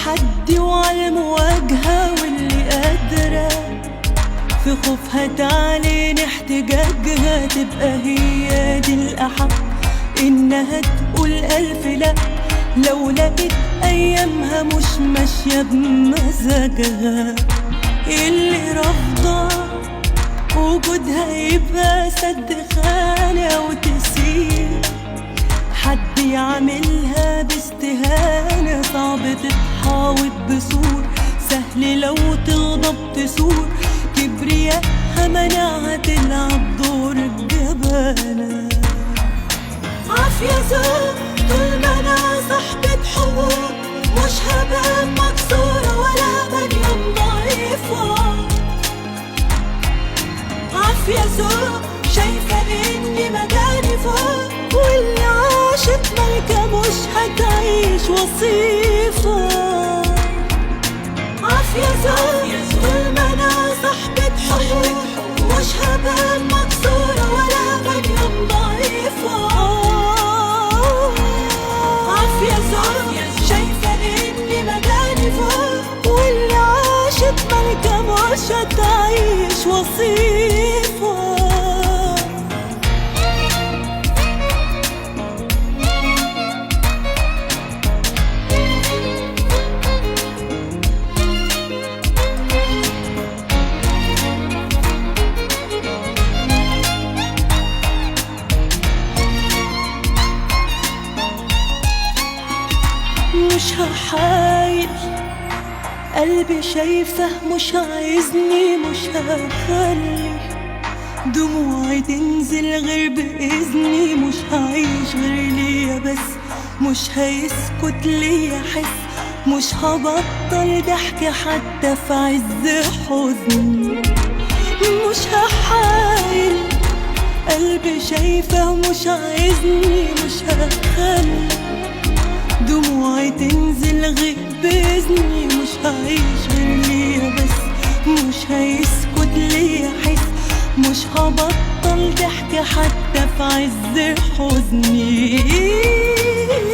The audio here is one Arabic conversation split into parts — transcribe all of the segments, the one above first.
التحدي وعلى المواجهة، واللي قادرة في خوفها تعلن احتجاجها، تبقى هي دي الأحق إنها تقول ألف لأ. لو لقيت أيامها مش ماشية بمزاجها، اللي رافضة وجودها يبقى سد خانة، وتسيب حد يعملها باستهانة. صعب تتحاوط بسور، سهل لو تغضب تثور، كبرياءها منعها تلعب دور الجبانة. عافية زوج طول ما أنا صاحبة حقوق، مش هبقى مكسورة ولا بنيوم ضعيفة. عافية زوج شايفة إني مكاني فوق، واللي عاشت ملكة مش هتعيش وصيفة. عافية زوج طول ما أنا صاحبة حقوق، مش هبقى مكسورة ولا بنيوم ضعيفة. عافية زوج شايفة إني مكاني فوق، واللي عاشت ملكة مش هتعيش وصيفة. مش هحايل قلبي شايفه مش عايزني، مش هخلي دموعي تنزل غير بإذني، مش هعيش غير ليا بس، مش هيسكت ليا حس، مش هبطل ضحك حتى في عز حزني. مش هحايل قلبي شايفه مش عايزني، مش هخلي دموعي تنزل غير بإذني، مش هعيش غير ليا بس، مش هيسكت ليا حس، مش هبطل ضحك حتى في عز حزني.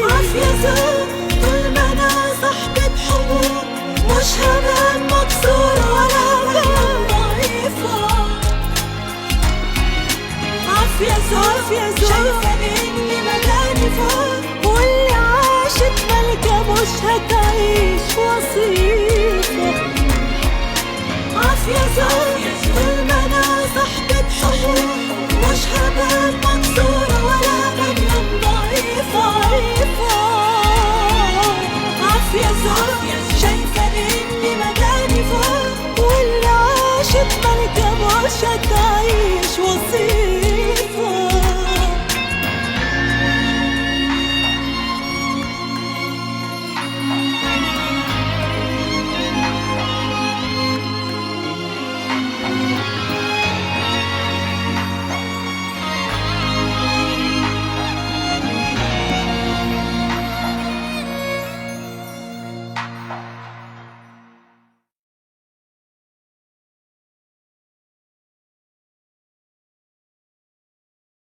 عافية زوج طول ما أنا صاحبة حقوق، مش هبقى مكسورة ولا بنيوم ضعيفة. عافية زوج